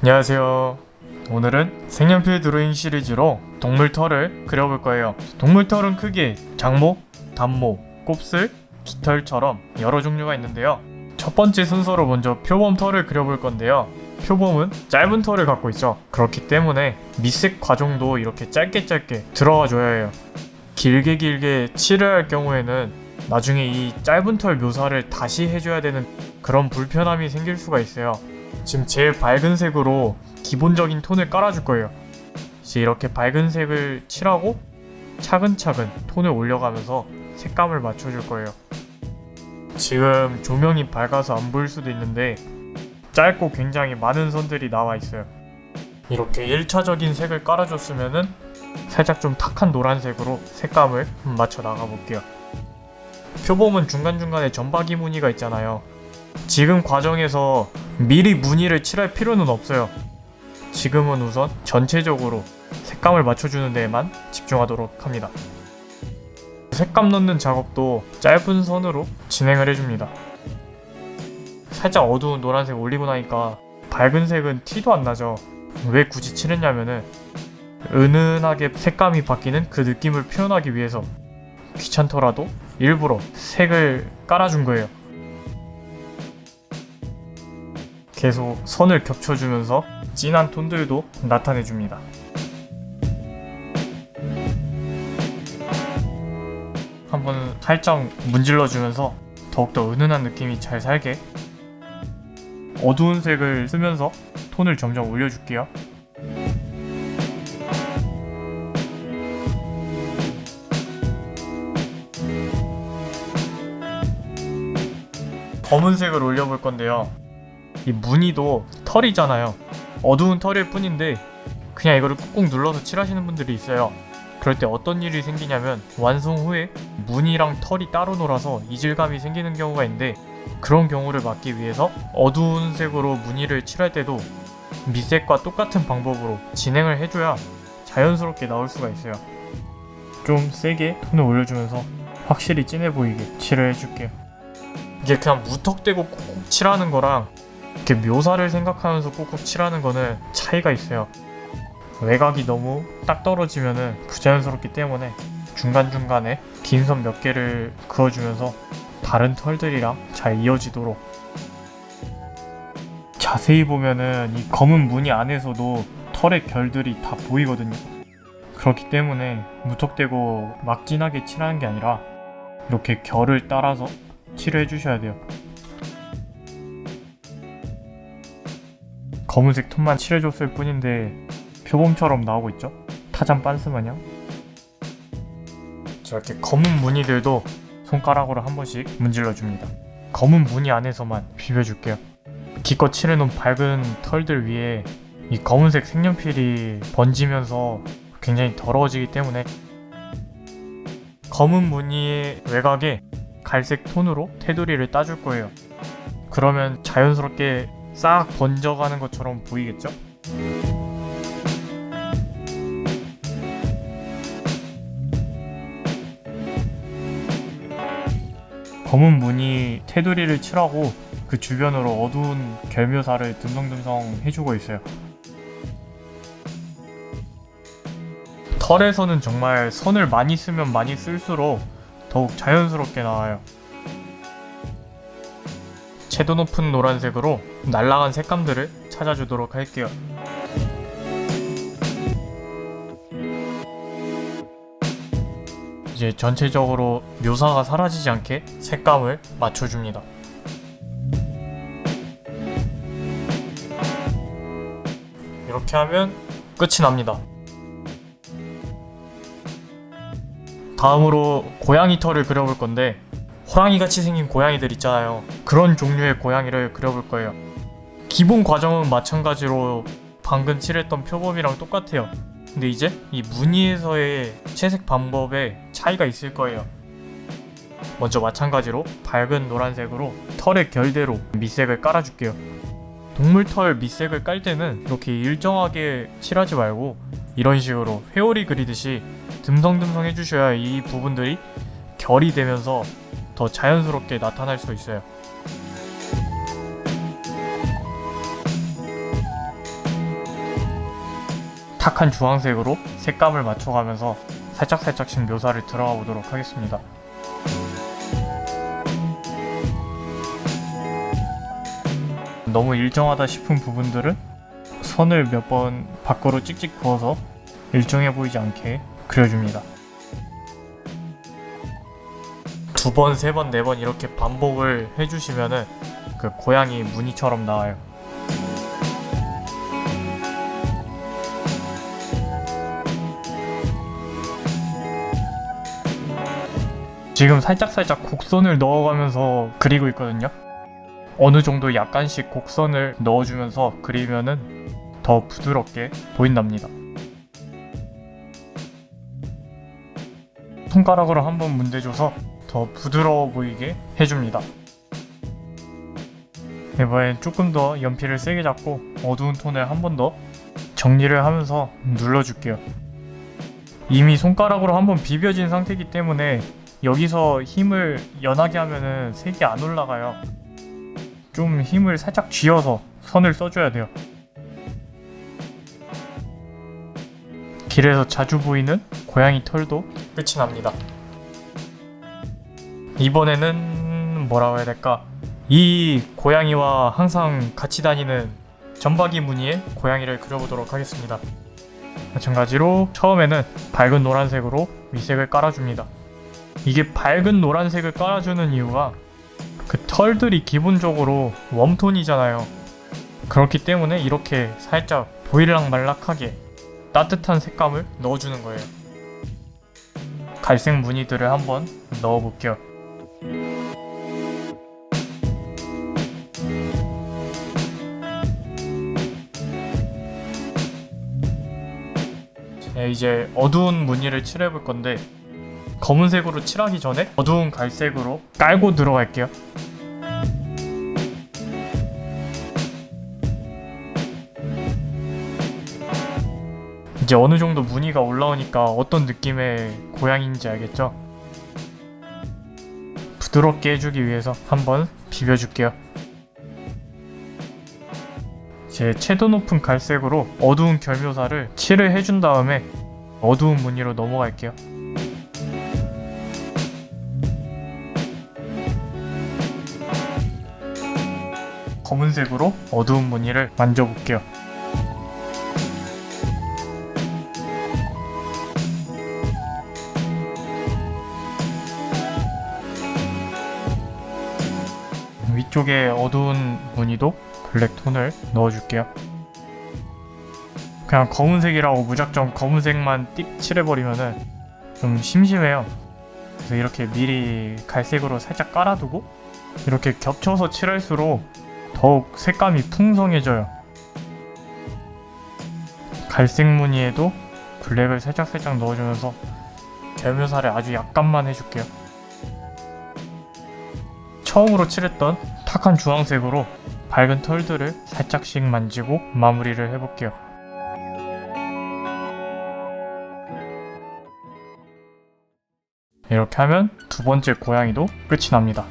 안녕하세요. 오늘은 색연필 드로잉 시리즈로 동물 털을 그려볼 거예요. 동물 털은 크게 장목, 단목, 곱슬, 깃털처럼 여러 종류가 있는데요. 첫 번째 순서로 먼저 표범 털을 그려볼 건데요. 표범은 짧은 털을 갖고 있죠. 그렇기 때문에 밑색 과정도 이렇게 짧게 들어가 줘야 해요. 길게 칠을 할 경우에는 나중에 이 짧은 털 묘사를 다시 해줘야 되는 그런 불편함이 생길 수가 있어요. 지금 제일 밝은 색으로 기본적인 톤을 깔아줄 거예요. 이제 이렇게 밝은 색을 칠하고 차근차근 톤을 올려가면서 색감을 맞춰줄 거예요. 지금 조명이 밝아서 안 보일 수도 있는데 짧고 굉장히 많은 선들이 나와 있어요. 이렇게 1차적인 색을 깔아줬으면은 살짝 좀 탁한 노란색으로 색감을 맞춰 나가 볼게요. 표범은 중간중간에 점박이 무늬가 있잖아요. 지금 과정에서 미리 무늬를 칠할 필요는 없어요. 지금은 우선 전체적으로 색감을 맞춰주는 데에만 집중하도록 합니다. 색감 넣는 작업도 짧은 선으로 진행을 해줍니다. 살짝 어두운 노란색 올리고 나니까 밝은 색은 티도 안 나죠. 왜 굳이 칠했냐면은 은은하게 색감이 바뀌는 그 느낌을 표현하기 위해서 귀찮더라도 일부러 색을 깔아준 거예요. 계속 선을 겹쳐주면서 진한 톤들도 나타내줍니다. 한번 살짝 문질러주면서 더욱더 은은한 느낌이 잘 살게 어두운 색을 쓰면서 톤을 점점 올려줄게요. 검은색을 올려볼 건데요. 이 무늬도 털이잖아요. 어두운 털일 뿐인데 그냥 이거를 꾹꾹 눌러서 칠하시는 분들이 있어요. 그럴 때 어떤 일이 생기냐면 완성 후에 무늬랑 털이 따로 놀아서 이질감이 생기는 경우가 있는데 그런 경우를 막기 위해서 어두운 색으로 무늬를 칠할 때도 밑색과 똑같은 방법으로 진행을 해줘야 자연스럽게 나올 수가 있어요. 좀 세게 톤을 올려주면서 확실히 진해 보이게 칠을 해줄게요. 이게 그냥 무턱대고 꾹꾹 칠하는 거랑 이렇게 묘사를 생각하면서 꾹꾹 칠하는 거는 차이가 있어요. 외곽이 너무 딱 떨어지면은 부자연스럽기 때문에 중간중간에 긴 선 몇 개를 그어주면서 다른 털들이랑 잘 이어지도록. 자세히 보면은 이 검은 무늬 안에서도 털의 결들이 다 보이거든요. 그렇기 때문에 무턱대고 막 진하게 칠하는 게 아니라 이렇게 결을 따라서 칠을 해주셔야 돼요. 검은색 톤만 칠해줬을 뿐인데 표범처럼 나오고 있죠? 타잔 빤스 마냥. 이렇게 검은 무늬들도 손가락으로 한 번씩 문질러줍니다. 검은 무늬 안에서만 비벼줄게요. 기껏 칠해놓은 밝은 털들 위에 이 검은색 색연필이 번지면서 굉장히 더러워지기 때문에 검은 무늬의 외곽에 갈색 톤으로 테두리를 따줄 거예요. 그러면 자연스럽게 싹 번져가는 것처럼 보이겠죠? 검은 무늬 테두리를 칠하고 그 주변으로 어두운 결 묘사를 듬성듬성 해주고 있어요. 털에서는 정말 선을 많이 쓰면 많이 쓸수록 더욱 자연스럽게 나와요. 채도 높은 노란색으로 날라간 색감들을 찾아주도록 할게요. 이제 전체적으로 묘사가 사라지지 않게 색감을 맞춰줍니다. 이렇게 하면 끝이 납니다. 다음으로 고양이 털을 그려볼 건데 호랑이같이 생긴 고양이들 있잖아요. 그런 종류의 고양이를 그려볼 거예요. 기본 과정은 마찬가지로 방금 칠했던 표범이랑 똑같아요. 근데 이제 이 무늬에서의 채색 방법에 차이가 있을 거예요. 먼저 마찬가지로 밝은 노란색으로 털의 결대로 밑색을 깔아줄게요. 동물 털 밑색을 깔 때는 이렇게 일정하게 칠하지 말고 이런 식으로 회오리 그리듯이 듬성듬성 해주셔야 이 부분들이 결이 되면서 더 자연스럽게 나타날 수 있어요. 탁한 주황색으로 색감을 맞춰가면서 살짝씩 묘사를 들어가 보도록 하겠습니다. 너무 일정하다 싶은 부분들은 선을 몇 번 밖으로 찍찍 그어서 일정해 보이지 않게 그려줍니다. 2번, 3번, 4번 이렇게 반복을 해주시면은 그 고양이 무늬처럼 나와요. 지금 살짝 곡선을 넣어가면서 그리고 있거든요. 어느 정도 약간씩 곡선을 넣어주면서 그리면은 더 부드럽게 보인답니다. 손가락으로 한번 문대줘서 더 부드러워 보이게 해줍니다. 이번엔 조금 더 연필을 세게 잡고 어두운 톤을 한 번 더 정리를 하면서 눌러줄게요. 이미 손가락으로 한번 비벼진 상태이기 때문에 여기서 힘을 연하게 하면은 색이 안 올라가요. 좀 힘을 살짝 쥐어서 선을 써줘야 돼요. 길에서 자주 보이는 고양이 털도 끝이 납니다. 이번에는 뭐라고 해야 될까? 이 고양이와 항상 같이 다니는 점박이 무늬의 고양이를 그려보도록 하겠습니다. 마찬가지로 처음에는 밝은 노란색으로 위색을 깔아줍니다. 이게 밝은 노란색을 깔아주는 이유가 그 털들이 기본적으로 웜톤이잖아요. 그렇기 때문에 이렇게 살짝 보일락말락하게 따뜻한 색감을 넣어주는 거예요. 갈색 무늬들을 한번 넣어볼게요. 이제 어두운 무늬를 칠해볼 건데 검은색으로 칠하기 전에 어두운 갈색으로 깔고 들어갈게요. 이제 어느 정도 무늬가 올라오니까 어떤 느낌의 고양이인지 알겠죠? 부드럽게 해주기 위해서 한번 비벼줄게요. 제 채도 높은 갈색으로 어두운 결묘사를 칠을 해준 다음에 어두운 무늬로 넘어갈게요. 검은색으로 어두운 무늬를 만져볼게요. 위쪽에 어두운 무늬도 블랙톤을 넣어줄게요. 그냥 검은색이라고 무작정 검은색만 띡 칠해버리면은 좀 심심해요. 그래서 이렇게 미리 갈색으로 살짝 깔아두고 이렇게 겹쳐서 칠할수록 더욱 색감이 풍성해져요. 갈색 무늬에도 블랙을 살짝 넣어주면서 결묘사를 아주 약간만 해줄게요. 처음으로 칠했던 탁한 주황색으로 밝은 털들을 살짝씩 만지고 마무리를 해볼게요. 이렇게 하면 두 번째 고양이도 끝이 납니다.